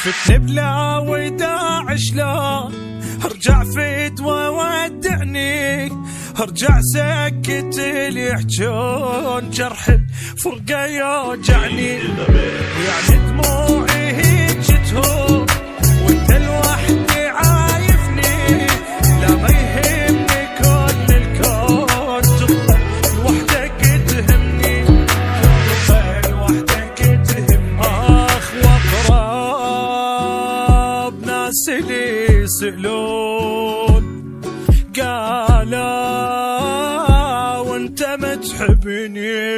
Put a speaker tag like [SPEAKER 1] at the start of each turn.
[SPEAKER 1] فتني بلا وداع شلون ارجع فتوى ودعني، ارجع سكت اللي يحجون جرح الفرقة يوجعني، يعني دموعي هيك تهون وانت لوحدي عايفني، لا ما يهمني كل الكون تبقى لوحدك تهمني، تبقى لوحدك تهمني. اخ واقرب ناس اللي يسألون قالا وانت ما تحبني،